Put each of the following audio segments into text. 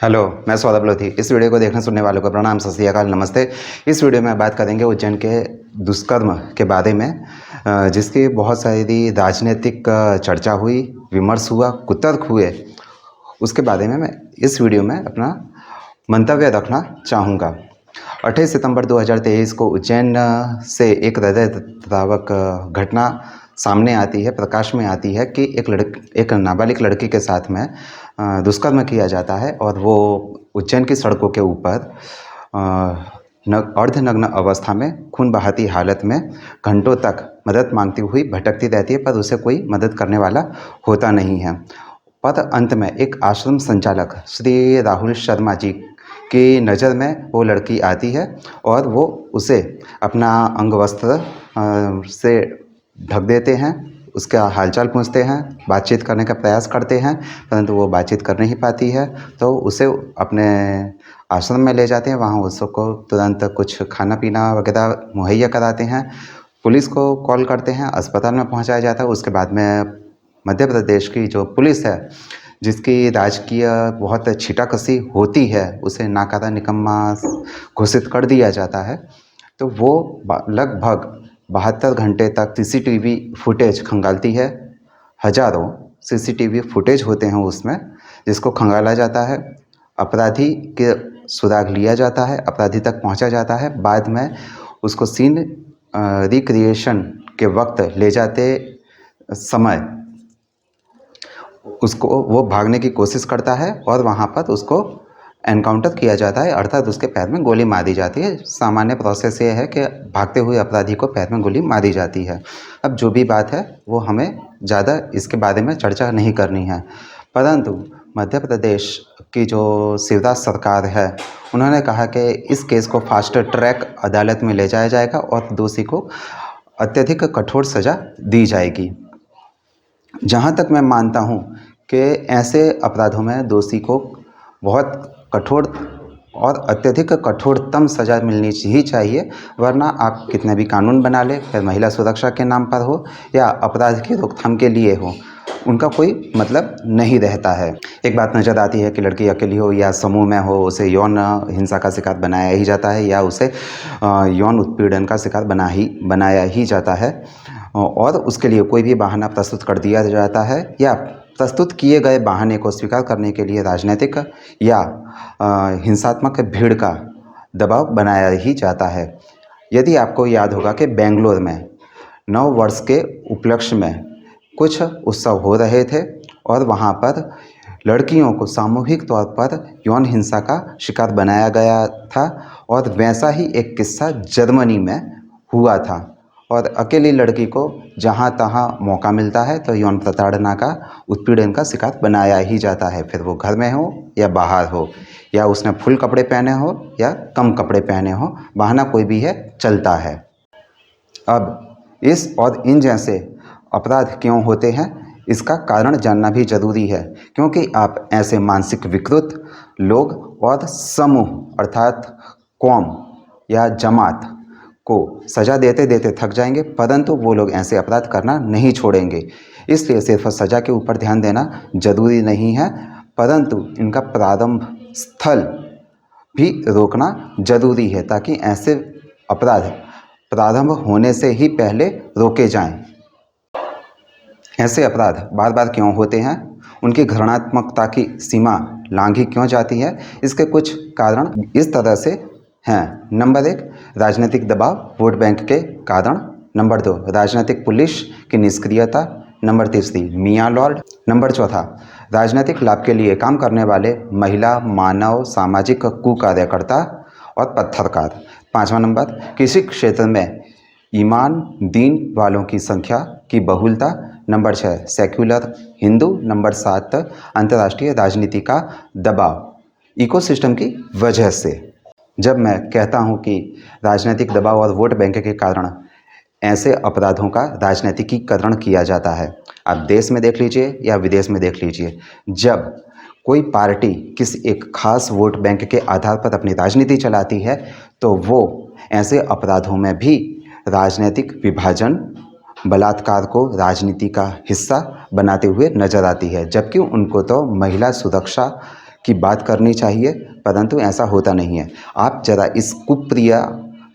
Hello, मैं सौरभ लोधी। इस video को देखने सुनने वालों को प्रणाम, सत श्री अकाल, नमस्ते। इस वीडियो में बात करेंगे उज्जैन के दुष्कर्म के बारे में, जिसकी बहुत सारी राजनीतिक चर्चा हुई, विमर्श हुआ, कुतर्क हुए। उसके बारे में मैं इस वीडियो में अपना मंतव्य रखना चाहूँगा। 28 सितंबर 2023 को उज्जैन से एक हृदयद्रावक घटना सामने आती है, प्रकाश में आती है कि एक नाबालिग लड़की के साथ में दुष्कर्म किया जाता है और वो उज्जैन की सड़कों के ऊपर अर्धनग्न अवस्था में खून बहाती हालत में घंटों तक मदद मांगती हुई भटकती रहती है, पर उसे कोई मदद करने वाला होता नहीं है। पर अंत में एक आश्रम संचालक श्री राहुल शर्मा जी की नज़र में वो लड़की आती है और वो उसे अपना अंग वस्त्र से ढक देते हैं, उसका हालचाल पूछते हैं, बातचीत करने का प्रयास करते हैं, परंतु वो बातचीत कर नहीं पाती है। तो उसे अपने आश्रम में ले जाते हैं, वहाँ उसको तुरंत कुछ खाना पीना वगैरह मुहैया कराते हैं, पुलिस को कॉल करते हैं, अस्पताल में पहुँचाया जाता है। उसके बाद में मध्य प्रदेश की जो पुलिस है, जिसकी राजकीय बहुत छीटाकशी होती है, उसे नाकारा निकम्मा घोषित कर दिया जाता है। तो वो लगभग 72 घंटे तक सीसीटीवी फुटेज खंगालती है। हजारों सीसीटीवी फुटेज होते हैं उसमें, जिसको खंगाला जाता है, अपराधी के सुराग लिया जाता है, अपराधी तक पहुंचा जाता है। बाद में उसको सीन रिक्रिएशन के वक्त ले जाते समय उसको वो भागने की कोशिश करता है और वहाँ पर उसको एनकाउंटर किया जाता है, अर्थात उसके पैर में गोली मार दी जाती है। सामान्य प्रोसेस ये है कि भागते हुए अपराधी को पैर में गोली मारी जाती है। अब जो भी बात है वो हमें ज़्यादा इसके बारे में चर्चा नहीं करनी है, परंतु मध्य प्रदेश की जो शिवराज सरकार है, उन्होंने कहा कि इस केस को फास्ट ट्रैक अदालत में ले जाया जाएगा और दोषी को अत्यधिक कठोर सज़ा दी जाएगी। जहाँ तक मैं मानता हूँ कि ऐसे अपराधों में दोषी को बहुत कठोर और अत्यधिक कठोरतम सज़ा मिलनी ही चाहिए, वरना आप कितने भी कानून बना लें, फिर महिला सुरक्षा के नाम पर हो या अपराध की रोकथाम के लिए हो, उनका कोई मतलब नहीं रहता है। एक बात नज़र आती है कि लड़की अकेली हो या समूह में हो, उसे यौन हिंसा का शिकार बनाया ही जाता है या उसे यौन उत्पीड़न का शिकार बनाया ही जाता है, और उसके लिए कोई भी बहाना प्रस्तुत कर दिया जाता है या प्रस्तुत किए गए बहाने को स्वीकार करने के लिए राजनीतिक या हिंसात्मक भीड़ का दबाव बनाया ही जाता है। यदि आपको याद होगा कि बेंगलोर में नव वर्ष के उपलक्ष्य में कुछ उत्सव हो रहे थे और वहाँ पर लड़कियों को सामूहिक तौर पर यौन हिंसा का शिकार बनाया गया था, और वैसा ही एक किस्सा जर्मनी में हुआ था। और अकेली लड़की को जहाँ तहाँ मौका मिलता है तो यौन प्रताड़ना का, उत्पीड़न का शिकार बनाया ही जाता है, फिर वो घर में हो या बाहर हो, या उसने फुल कपड़े पहने हो या कम कपड़े पहने हो, बहाना कोई भी है, चलता है। अब इस और इन जैसे अपराध क्यों होते हैं, इसका कारण जानना भी जरूरी है, क्योंकि आप ऐसे मानसिक विकृत लोग और समूह अर्थात कौम या जमात को सज़ा देते देते थक जाएंगे, परंतु वो लोग ऐसे अपराध करना नहीं छोड़ेंगे। इसलिए सिर्फ सज़ा के ऊपर ध्यान देना जरूरी नहीं है, परंतु इनका प्रारंभ स्थल भी रोकना जरूरी है, ताकि ऐसे अपराध प्रारंभ होने से ही पहले रोके जाएं। ऐसे अपराध बार बार क्यों होते हैं, उनकी घृणात्मकता की सीमा लांघी क्यों जाती है, इसके कुछ कारण इस तरह से हैं। नंबर 1, राजनीतिक दबाव, वोट बैंक के कारण। नंबर 2, राजनीतिक पुलिस की निष्क्रियता। नंबर 3, मियाँ लॉर्ड। नंबर 4, राजनीतिक लाभ के लिए काम करने वाले महिला, मानव, सामाजिक कुकार्यकर्ता और पत्थरकार। 5वां नंबर, किसी क्षेत्र में ईमान दीन वालों की संख्या की बहुलता। Number 6, secular Hindu. नंबर 7, अंतर्राष्ट्रीय राजनीति का दबाव इकोसिस्टम की वजह से। जब मैं कहता हूं कि राजनीतिक दबाव और वोट बैंक के कारण ऐसे अपराधों का राजनीतिकीकरण किया जाता है, आप देश में देख लीजिए या विदेश में देख लीजिए, जब कोई पार्टी किसी एक खास वोट बैंक के आधार पर अपनी राजनीति चलाती है, तो वो ऐसे अपराधों में भी राजनीतिक विभाजन, बलात्कार को राजनीति का हिस्सा बनाते हुए नजर आती है, जबकि उनको तो महिला सुरक्षा की बात करनी चाहिए, परंतु ऐसा होता नहीं है। आप ज़रा इस कुप्रिया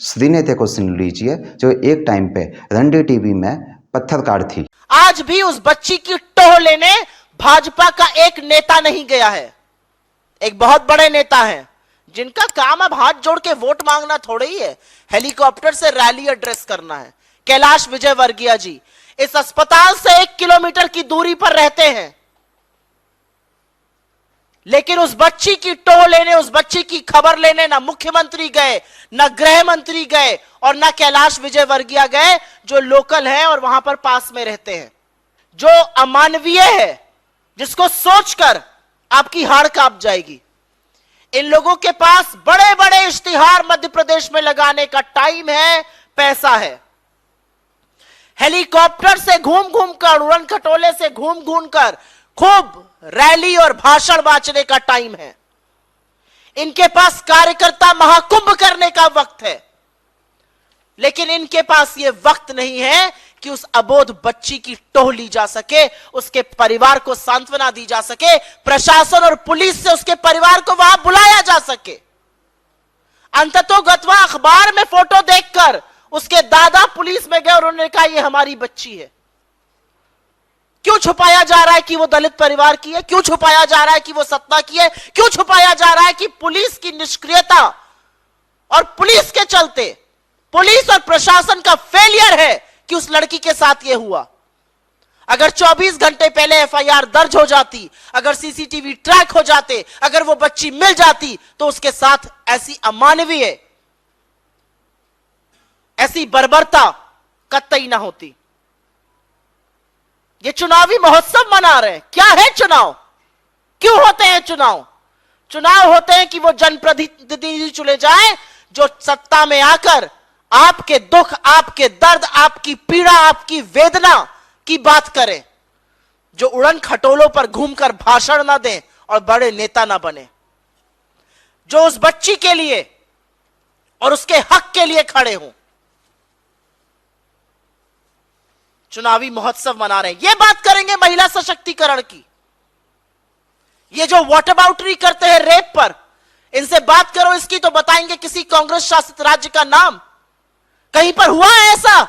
श्रीनेता को सुन लीजिए, जो एक टाइम पे रंडी टीवी में पत्रकार थी। आज भी उस बच्ची की टोह लेने भाजपा का एक नेता नहीं गया है। एक बहुत बड़े नेता हैं जिनका काम अब हाथ जोड़ के वोट मांगना थोड़ा ही है, हेलीकॉप्टर से रैली एड्रेस करना है। कैलाश विजयवर्गीय जी इस अस्पताल से 1 किलोमीटर की दूरी पर रहते हैं, लेकिन उस बच्ची की टोह लेने, उस बच्ची की खबर लेने ना मुख्यमंत्री गए, ना गृह मंत्री गए और ना कैलाश विजयवर्गीय गए, जो लोकल हैं और वहां पर पास में रहते हैं। जो अमानवीय है, जिसको सोचकर आपकी हाड़ कांप जाएगी। इन लोगों के पास बड़े बड़े इश्तिहार मध्य प्रदेश में लगाने का टाइम है, पैसा है। हेलीकॉप्टर से घूम घूम कर, उड़न खटोले से घूम घूम कर खूब रैली और भाषण बांटने का टाइम है। इनके पास कार्यकर्ता महाकुंभ करने का वक्त है, लेकिन इनके पास यह वक्त नहीं है कि उस अबोध बच्ची की टोह ली जा सके, उसके परिवार को सांत्वना दी जा सके, प्रशासन और पुलिस से उसके परिवार को वहां बुलाया जा सके। अंततोगत्वा अखबार में फोटो देखकर उसके दादा पुलिस में गए और उन्होंने कहा यह हमारी बच्ची है। क्यों छुपाया जा रहा है कि वो दलित परिवार की है? क्यों छुपाया जा रहा है कि वो सतना की है? क्यों छुपाया जा रहा है कि पुलिस की निष्क्रियता और पुलिस के चलते, पुलिस और प्रशासन का फेलियर है कि उस लड़की के साथ यह हुआ। अगर 24 घंटे पहले एफआईआर दर्ज हो जाती, अगर सीसीटीवी ट्रैक हो जाते, अगर वो बच्ची मिल जाती, तो उसके साथ ऐसी अमानवीय, ऐसी बर्बरता कतई ना होती। ये चुनावी महोत्सव मना रहे हैं। क्या है चुनाव? क्यों होते हैं चुनाव? चुनाव होते हैं कि वो जनप्रतिनिधि चुने जाए जो सत्ता में आकर आपके दुख, आपके दर्द, आपकी पीड़ा, आपकी वेदना की बात करें, जो उड़न खटोलों पर घूमकर भाषण ना दें और बड़े नेता ना बने, जो उस बच्ची के लिए और उसके हक के लिए खड़े हों। चुनावी महोत्सव मना रहे हैं। ये बात करेंगे महिला सशक्तिकरण की। ये जो वॉटअबाउटरी करते हैं रेप पर, इनसे बात करो इसकी तो बताएंगे किसी कांग्रेस शासित राज्य का नाम। कहीं पर हुआ है ऐसा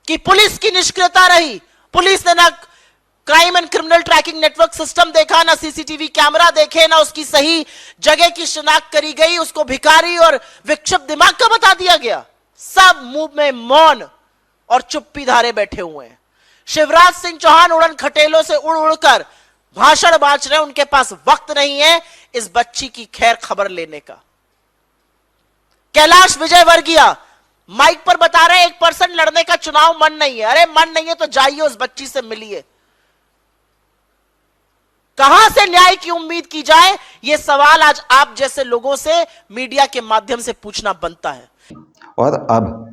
कि पुलिस की निष्क्रियता रही? पुलिस ने ना crime and criminal tracking network system देखा, ना सीसीटीवी कैमरा देखे, ना उसकी सही जगह की शिनाख्त करी गई, उसको भिखारी और विक्षिप्त दिमाग का बता दिया गया। सब मुंह में मौन और चुप्पी धारे बैठे हुए हैं। शिवराज सिंह चौहान उड़न खटेलों से उड़ उड़कर भाषण बांट रहे हैं। उनके पास वक्त नहीं है इस बच्ची की खैर खबर लेने का। कैलाश विजयवर्गीय माइक पर बता रहे हैं 1% लड़ने का चुनाव मन नहीं है। अरे मन नहीं है तो जाइए उस बच्ची से मिलिए। कहां से न्याय की उम्मीद की जाए, यह सवाल आज आप जैसे लोगों से मीडिया के माध्यम से पूछना बनता है। और अब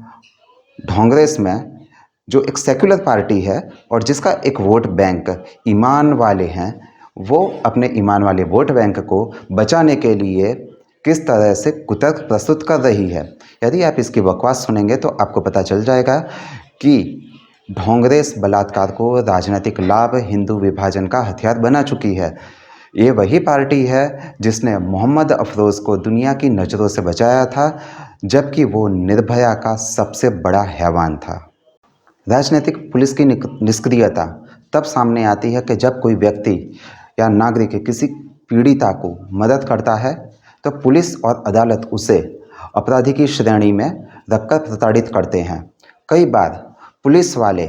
कांग्रेस में जो एक सेक्युलर पार्टी है और जिसका एक वोट बैंक ईमान वाले हैं, वो अपने ईमान वाले वोट बैंक को बचाने के लिए किस तरह से कुतर्क प्रस्तुत कर रही है। यदि आप इसकी बकवास सुनेंगे तो आपको पता चल जाएगा कि कांग्रेस बलात्कार को राजनीतिक लाभ, हिंदू विभाजन का हथियार बना चुकी है। ये वही पार्टी है जिसने मोहम्मद अफरोज़ को दुनिया की नज़रों से बचाया था, जबकि वो निर्भया का सबसे बड़ा हैवान था। राजनीतिक पुलिस की निष्क्रियता तब सामने आती है कि जब कोई व्यक्ति या नागरिक किसी पीड़िता को मदद करता है तो पुलिस और अदालत उसे अपराधी की श्रेणी में रखकर प्रताड़ित करते हैं। कई बार पुलिस वाले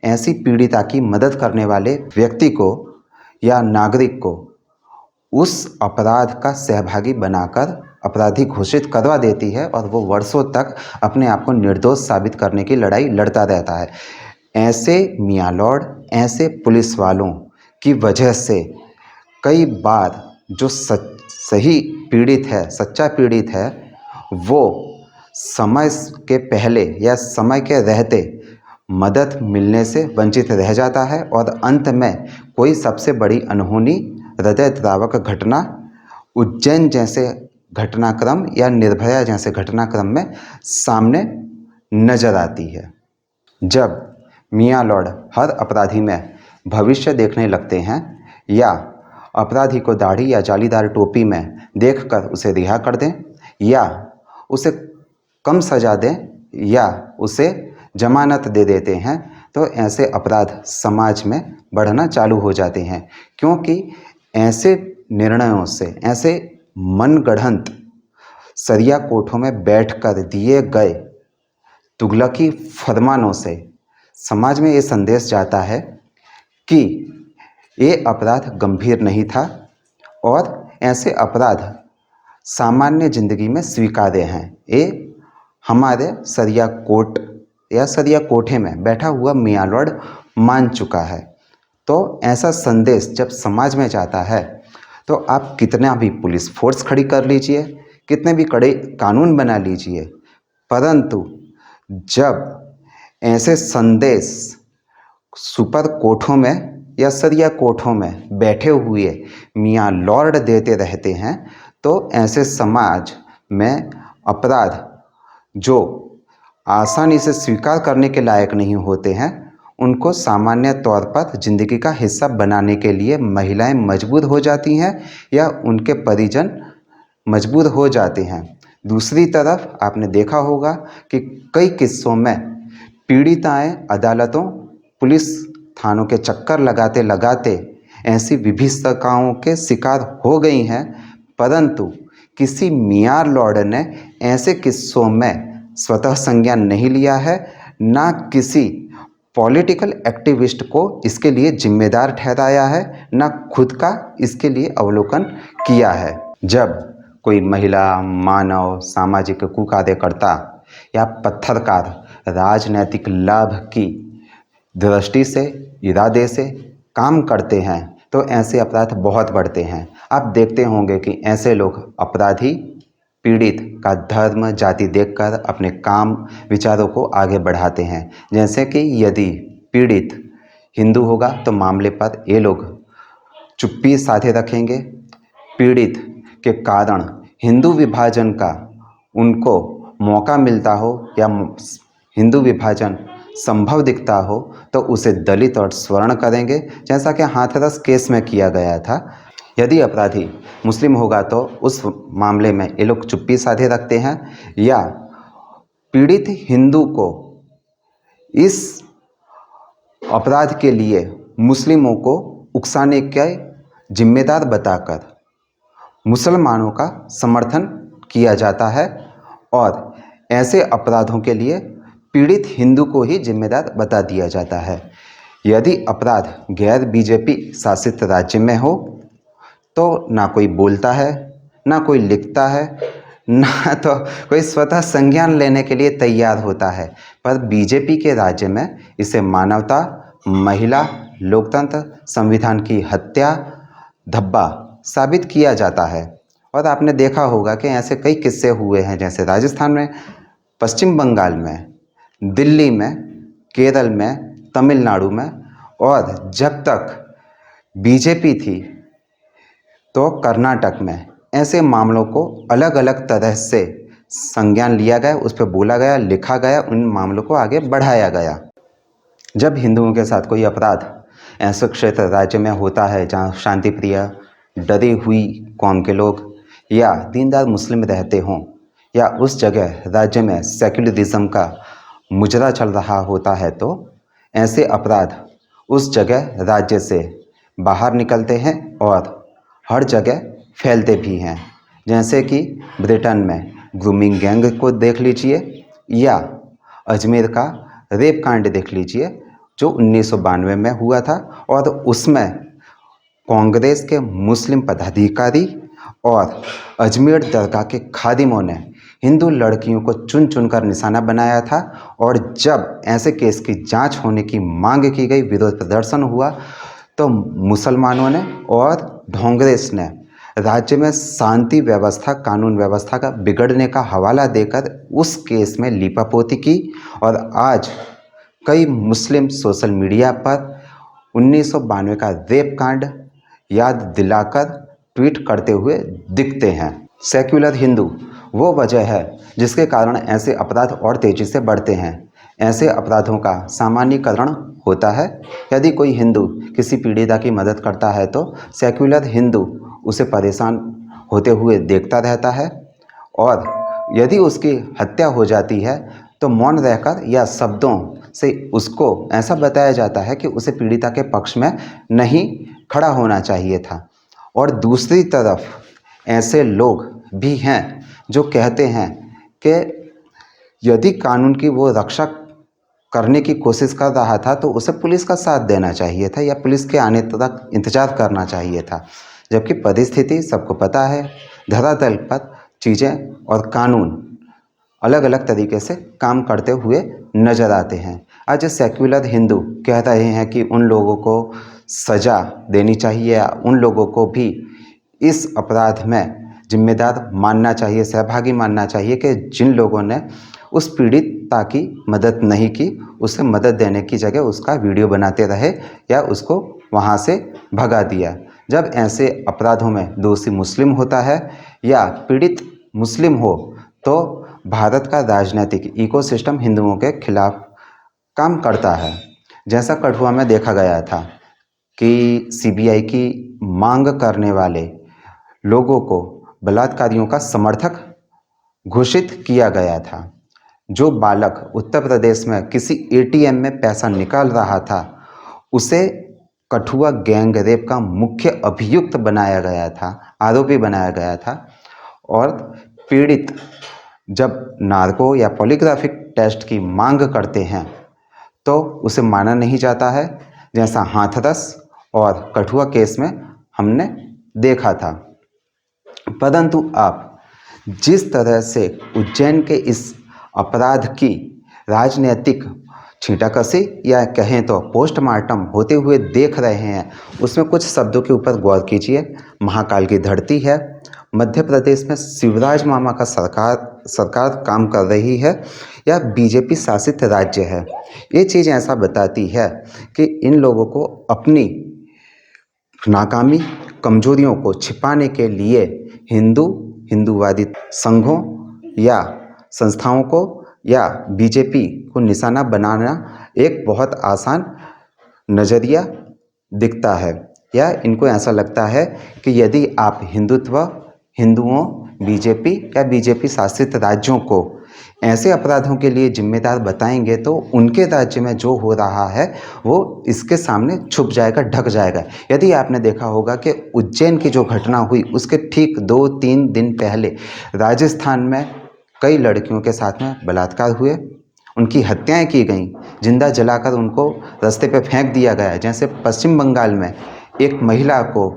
ऐसी पीड़िता की मदद करने वाले व्यक्ति को या नागरिक को उस अपराध का सहभागी बनाकर अपराधी घोषित करवा देती है और वो वर्षों तक अपने आप को निर्दोष साबित करने की लड़ाई लड़ता रहता है। ऐसे मियाँ लॉर्ड, ऐसे पुलिस वालों की वजह से कई बार जो सही पीड़ित है, सच्चा पीड़ित है, वो समय के पहले या समय के रहते मदद मिलने से वंचित रह जाता है और अंत में कोई सबसे बड़ी अनहोनी, हृदयद्रावक घटना, उज्जैन जैसे घटनाक्रम या निर्भया जैसे घटनाक्रम में सामने नजर आती है। जब मियाँ लॉर्ड हर अपराधी में भविष्य देखने लगते हैं या अपराधी को दाढ़ी या जालीदार टोपी में देखकर उसे रिहा कर दें या उसे कम सजा दें या उसे जमानत दे देते हैं तो ऐसे अपराध समाज में बढ़ना चालू हो जाते हैं, क्योंकि ऐसे निर्णयों से, ऐसे मनगढ़ंत सरिया कोठों में बैठकर दिए गए तुगलकी फरमानों से समाज में ये संदेश जाता है कि ये अपराध गंभीर नहीं था और ऐसे अपराध सामान्य जिंदगी में स्वीकार्य हैं। ये हमारे सरिया कोट या सरिया कोठे में बैठा हुआ मियाँ लॉर्ड मान चुका है। तो ऐसा संदेश जब समाज में जाता है तो आप कितना भी पुलिस फोर्स खड़ी कर लीजिए, कितने भी कड़े कानून बना लीजिए, परंतु जब ऐसे संदेश सुपर कोठों में या सरिया कोठों में बैठे हुए मियाँ लॉर्ड देते रहते हैं तो ऐसे समाज में अपराध जो आसानी से स्वीकार करने के लायक नहीं होते हैं उनको सामान्य तौर पर जिंदगी का हिस्सा बनाने के लिए महिलाएं मजबूर हो जाती हैं या उनके परिजन मजबूर हो जाते हैं। दूसरी तरफ आपने देखा होगा कि कई किस्सों में पीड़िताएं अदालतों, पुलिस थानों के चक्कर लगाते लगाते ऐसी विभीषिकाओं के शिकार हो गई हैं, परंतु किसी मियाँ लॉर्ड ने ऐसे किस्सों में स्वतः संज्ञान नहीं लिया है, ना किसी पॉलिटिकल एक्टिविस्ट को इसके लिए जिम्मेदार ठहराया है, ना खुद का इसके लिए अवलोकन किया है। जब कोई महिला, मानव, सामाजिक कुकार्यकर्ता या पत्थरकार राजनैतिक लाभ की दृष्टि से, इरादे से काम करते हैं तो ऐसे अपराध बहुत बढ़ते हैं। आप देखते होंगे कि ऐसे लोग अपराधी पीड़ित का धर्म, जाति देखकर अपने काम, विचारों को आगे बढ़ाते हैं। जैसे कि यदि पीड़ित हिंदू होगा तो मामले पर ये लोग चुप्पी साधे रखेंगे। पीड़ित के कारण हिंदू विभाजन का उनको मौका मिलता हो या हिंदू विभाजन संभव दिखता हो तो उसे दलित और स्वर्ण करेंगे, जैसा कि हाथरस केस में किया गया था। यदि अपराधी मुस्लिम होगा तो उस मामले में ये लोग चुप्पी साधे रखते हैं या पीड़ित हिंदू को इस अपराध के लिए मुस्लिमों को उकसाने के जिम्मेदार बताकर मुसलमानों का समर्थन किया जाता है और ऐसे अपराधों के लिए पीड़ित हिंदू को ही जिम्मेदार बता दिया जाता है। यदि अपराध गैर बीजेपी शासित राज्य में हो तो ना कोई बोलता है, ना कोई लिखता है, ना तो कोई स्वतः संज्ञान लेने के लिए तैयार होता है। पर बीजेपी के राज्य में इसे मानवता, महिला, लोकतंत्र, संविधान की हत्या, धब्बा साबित किया जाता है। और आपने देखा होगा कि ऐसे कई किस्से हुए हैं, जैसे राजस्थान में, पश्चिम बंगाल में, दिल्ली में, केरल में, तमिलनाडु में, और जब तक बीजेपी थी तो कर्नाटक में ऐसे मामलों को अलग अलग तरह से संज्ञान लिया गया, उस पर बोला गया, लिखा गया, उन मामलों को आगे बढ़ाया गया। जब हिंदुओं के साथ कोई अपराध ऐसे क्षेत्र राज्य में होता है जहाँ शांति प्रिय, डरी हुई कौम के लोग या दीनदार मुस्लिम रहते हों, या उस जगह राज्य में सेक्युलरिज्म का मुजरा चल रहा होता है, तो ऐसे अपराध उस जगह राज्य से बाहर निकलते हैं और हर जगह फैलते भी हैं। जैसे कि ब्रिटेन में ग्रूमिंग गैंग को देख लीजिए या अजमेर का रेप कांड देख लीजिए जो 1992 में हुआ था, और उसमें कांग्रेस के मुस्लिम पदाधिकारी और अजमेर दरगाह के खादिमों ने हिंदू लड़कियों को चुन चुनकर निशाना बनाया था। और जब ऐसे केस की जांच होने की मांग की गई, विरोध प्रदर्शन हुआ, तो मुसलमानों ने और कांग्रेस ने राज्य में शांति व्यवस्था, कानून व्यवस्था का बिगड़ने का हवाला देकर उस केस में लीपापोती की। और आज कई मुस्लिम सोशल मीडिया पर 1992 का रेप कांड याद दिलाकर ट्वीट करते हुए दिखते हैं। सेक्युलर हिंदू वो वजह है जिसके कारण ऐसे अपराध और तेज़ी से बढ़ते हैं। ऐसे अपराधों का सामान्यीकरण होता है। यदि कोई हिंदू किसी पीड़िता की मदद करता है तो सेक्युलर हिंदू उसे परेशान होते हुए देखता रहता है, और यदि उसकी हत्या हो जाती है तो मौन रहकर या शब्दों से उसको ऐसा बताया जाता है कि उसे पीड़िता के पक्ष में नहीं खड़ा होना चाहिए था। और दूसरी तरफ ऐसे लोग भी हैं जो कहते हैं कि यदि कानून की वो रक्षा करने की कोशिश कर रहा था तो उसे पुलिस का साथ देना चाहिए था या पुलिस के आने तक इंतज़ार करना चाहिए था। जबकि परिस्थिति सबको पता है, धरातल पर चीज़ें और कानून अलग अलग तरीके से काम करते हुए नज़र आते हैं। आज सेक्युलर हिंदू कह रहे हैं कि उन लोगों को सज़ा देनी चाहिए या उन लोगों को भी इस अपराध में जिम्मेदार मानना चाहिए, सहभागी मानना चाहिए कि जिन लोगों ने उस पीड़िता की मदद नहीं की, उसे मदद देने की जगह उसका वीडियो बनाते रहे या उसको वहाँ से भगा दिया। जब ऐसे अपराधों में दोषी मुस्लिम होता है या पीड़ित मुस्लिम हो तो भारत का राजनीतिक इकोसिस्टम हिंदुओं के खिलाफ काम करता है। जैसा कठुआ में देखा गया था कि सीबीआई की मांग करने वाले लोगों को बलात्कारियों का समर्थक घोषित किया गया था। जो बालक उत्तर प्रदेश में किसी एटीएम में पैसा निकाल रहा था उसे कठुआ गैंग रेप का मुख्य अभियुक्त बनाया गया था, आरोपी बनाया गया था। और पीड़ित जब नार्को या पॉलीग्राफिक टेस्ट की मांग करते हैं तो उसे माना नहीं जाता है, जैसा हाथरस और कठुआ केस में हमने देखा था। परंतु आप जिस तरह से उज्जैन के इस अपराध की राजनीतिक छींटाकशी या कहें तो पोस्टमार्टम होते हुए देख रहे हैं, उसमें कुछ शब्दों के ऊपर गौर कीजिए। महाकाल की धरती है, मध्य प्रदेश में शिवराज मामा का सरकार काम कर रही है या बीजेपी शासित राज्य है। ये चीज़ ऐसा बताती है कि इन लोगों को अपनी नाकामी, कमजोरियों को छिपाने के लिए हिंदूवादी संघों या संस्थाओं को या बीजेपी को निशाना बनाना एक बहुत आसान नज़रिया दिखता है, या इनको ऐसा लगता है कि यदि आप हिंदुओं, बीजेपी या बीजेपी शासित राज्यों को ऐसे अपराधों के लिए जिम्मेदार बताएंगे तो उनके राज्य में जो हो रहा है वो इसके सामने छुप जाएगा, ढक जाएगा। यदि आपने देखा होगा कि उज्जैन की जो घटना हुई उसके ठीक 2-3 दिन पहले राजस्थान में कई लड़कियों के साथ में बलात्कार हुए, उनकी हत्याएं की गईं, जिंदा जलाकर उनको रास्ते पे फेंक दिया गया। जैसे पश्चिम बंगाल में एक महिला को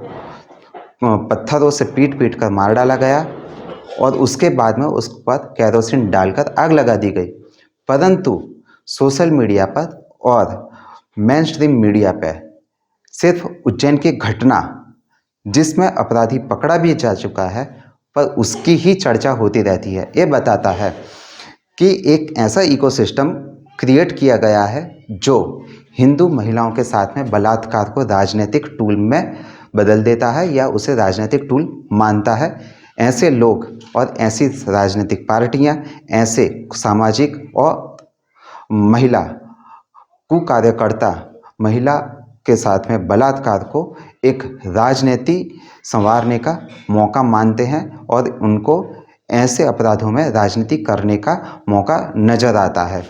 पत्थरों से पीट कर मार डाला गया और उसके बाद में उस पर केरोसिन डालकर आग लगा दी गई। परंतु सोशल मीडिया पर और मेन स्ट्रीम मीडिया पर सिर्फ उज्जैन की घटना, जिसमें अपराधी पकड़ा भी जा चुका है, पर उसकी ही चर्चा होती रहती है। ये बताता है कि एक ऐसा इकोसिस्टम क्रिएट किया गया है जो हिंदू महिलाओं के साथ में बलात्कार को राजनीतिक टूल में बदल देता है या उसे राजनीतिक टूल मानता है। ऐसे लोग और ऐसी राजनीतिक पार्टियां ऐसे सामाजिक और महिला कुकार्यकर्ता महिला के साथ में बलात्कार को एक राजनीति संवारने का मौका मानते हैं और उनको ऐसे अपराधों में राजनीति करने का मौका नज़र आता है।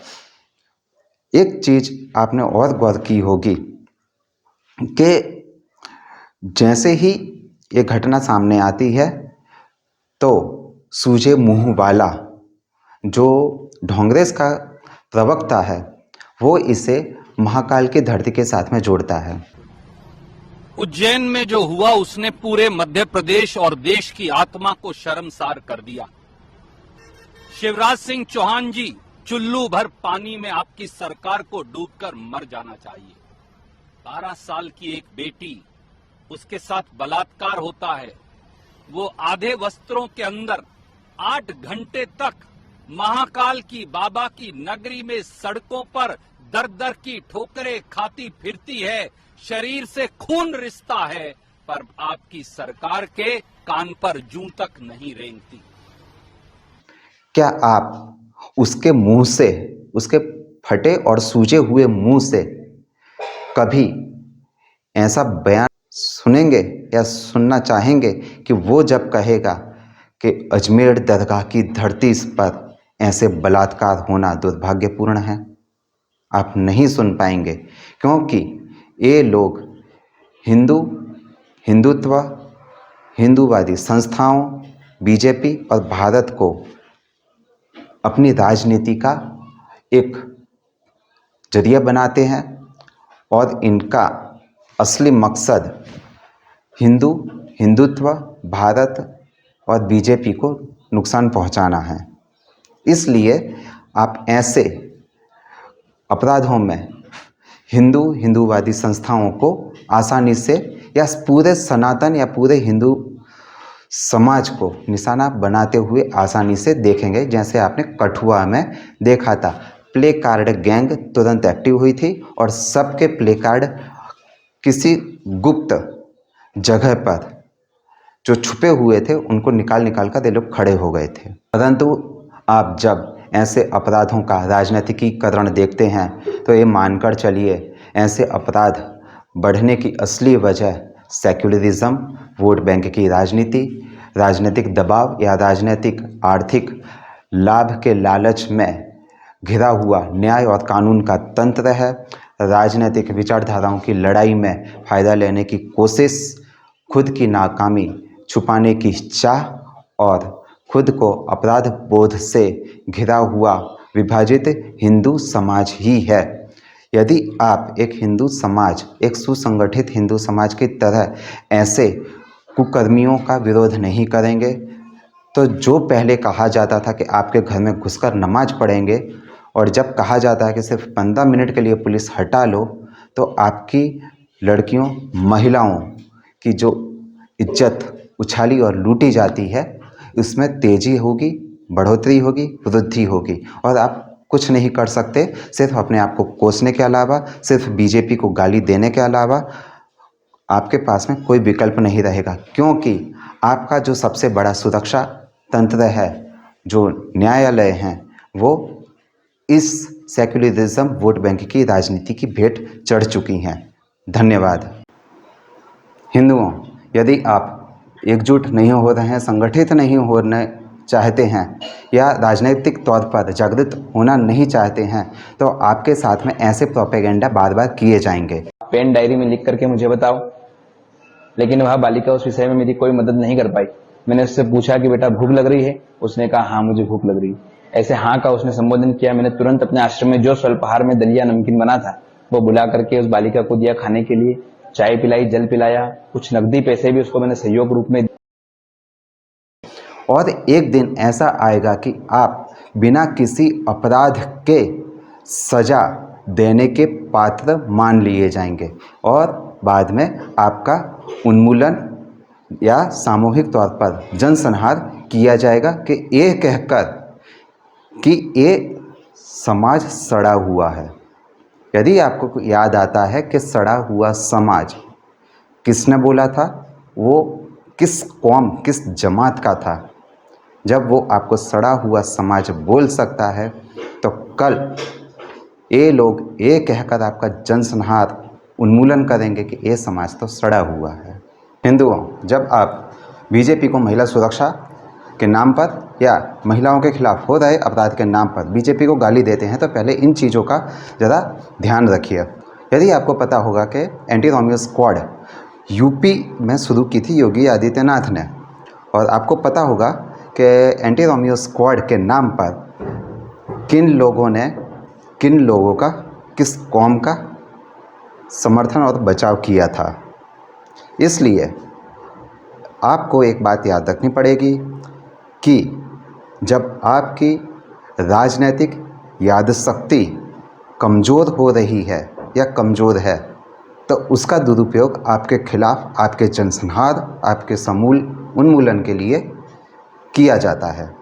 एक चीज़ आपने और गौर की होगी कि जैसे ही ये घटना सामने आती है तो सूझे मुंह वाला जो ढोंगरेस का प्रवक्ता है वो इसे महाकाल की धरती के साथ में जोड़ता है। उज्जैन में जो हुआ उसने पूरे मध्य प्रदेश और देश की आत्मा को शर्मसार कर दिया। शिवराज सिंह चौहान जी, चुल्लू भर पानी में आपकी सरकार को डूबकर मर जाना चाहिए। 12 साल की एक बेटी, उसके साथ बलात्कार होता है। वो आधे वस्त्रों के अंदर 8 घंटे तक महाकाल की बाबा की नगरी में सड़कों पर दर दर की ठोकरें खाती फिरती है, शरीर से खून रिसता है, पर आपकी सरकार के कान पर जूं तक नहीं रेंगती। क्या आप उसके मुंह से, उसके फटे और सूजे हुए मुंह से कभी ऐसा बयान सुनेंगे या सुनना चाहेंगे कि वो जब कहेगा कि अजमेर दरगाह की धरती पर ऐसे बलात्कार होना दुर्भाग्यपूर्ण है? आप नहीं सुन पाएंगे, क्योंकि ये लोग हिंदुत्व, हिंदूवादी संस्थाओं, बीजेपी और भारत को अपनी राजनीति का एक जरिया बनाते हैं और इनका असली मकसद हिंदुत्व, भारत और बीजेपी को नुकसान पहुंचाना है। इसलिए आप ऐसे अपराधों में हिंदूवादी संस्थाओं को आसानी से या पूरे सनातन या पूरे हिंदू समाज को निशाना बनाते हुए आसानी से देखेंगे। जैसे आपने कठुआ में देखा था, प्ले कार्ड गैंग तुरंत एक्टिव हुई थी और सबके प्ले कार्ड किसी गुप्त जगह पर जो छुपे हुए थे उनको निकाल कर ये लोग खड़े हो गए थे। परंतु आप जब ऐसे अपराधों का राजनीतिकीकरण देखते हैं तो ये मानकर चलिए, ऐसे अपराध बढ़ने की असली वजह सेक्युलरिज्म, वोट बैंक की राजनीति, राजनीतिक दबाव या राजनीतिक आर्थिक लाभ के लालच में घिरा हुआ न्याय और कानून का तंत्र है। राजनीतिक विचारधाराओं की लड़ाई में फ़ायदा लेने की कोशिश, खुद की नाकामी छुपाने की चाह और खुद को अपराध बोध से घिरा हुआ विभाजित हिंदू समाज ही है। यदि आप एक हिंदू समाज, एक सुसंगठित हिंदू समाज की तरह ऐसे कुकर्मियों का विरोध नहीं करेंगे तो जो पहले कहा जाता था कि आपके घर में घुसकर नमाज पढ़ेंगे और जब कहा जाता है कि सिर्फ 15 मिनट के लिए पुलिस हटा लो, तो आपकी लड़कियों, महिलाओं की जो इज्जत उछाली और लूटी जाती है उसमें तेजी होगी, बढ़ोतरी होगी, वृद्धि होगी और आप कुछ नहीं कर सकते, सिर्फ अपने आप को कोसने के अलावा, सिर्फ बीजेपी को गाली देने के अलावा आपके पास में कोई विकल्प नहीं रहेगा। क्योंकि आपका जो सबसे बड़ा सुरक्षा तंत्र है, जो न्यायालय हैं, वो इस सेक्युलरिज्म वोट बैंक की राजनीति की भेंट चढ़ चुकी हैं। धन्यवाद। हिंदुओं, यदि आप एकजुट नहीं हो रहे हैं, संगठित नहीं होना चाहते हैं या राजनीतिक तौर पर जागृत होना नहीं चाहते हैं, तो आपके साथ में ऐसे प्रोपेगेंडा बार बार किए जाएंगे। पेन डायरी में लिख करके मुझे बताओ, लेकिन वह बालिका उस विषय में मेरी कोई मदद नहीं कर पाई। मैंने उससे पूछा कि बेटा भूख लग रही है, उसने कहा हाँ मुझे भूख लग रही है। ऐसे हाँ का उसने संबोधन किया। मैंने तुरंत अपने आश्रम में जो स्वल्पहार में दलिया नमकीन बना था वो बुला करके उस बालिका को दिया खाने के लिए, चाय पिलाई, जल पिलाया, कुछ नकदी पैसे भी उसको मैंने सहयोग रूप में। और एक दिन ऐसा आएगा कि आप बिना किसी अपराध के सजा देने के पात्र मान लिए जाएंगे और बाद में आपका उन्मूलन या सामूहिक तौर पर जनसंहार किया जाएगा कि ये कहकर कि ये समाज सड़ा हुआ है। यदि आपको याद आता है कि सड़ा हुआ समाज किसने बोला था, वो किस कौम, किस जमात का था, जब वो आपको सड़ा हुआ समाज बोल सकता है तो कल ये लोग ये कहकर आपका जनसंहार, उन्मूलन करेंगे कि ये समाज तो सड़ा हुआ है। हिंदुओं, जब आप बीजेपी को महिला सुरक्षा के नाम पर या महिलाओं के खिलाफ हो रहे अपराध के नाम पर बीजेपी को गाली देते हैं तो पहले इन चीज़ों का ज़रा ध्यान रखिए। यदि आपको पता होगा कि एंटी रोमियो स्क्वाड यूपी में शुरू की थी योगी आदित्यनाथ ने, और आपको पता होगा कि एंटी रोमियो स्क्वाड के नाम पर किन लोगों का, किस कौम का समर्थन और बचाव किया था। इसलिए आपको एक बात याद रखनी पड़ेगी कि जब आपकी राजनीतिक यादशक्ति कमज़ोर हो रही है या कमज़ोर है तो उसका दुरुपयोग आपके खिलाफ, आपके जनसंहार, आपके समूल उन्मूलन के लिए किया जाता है।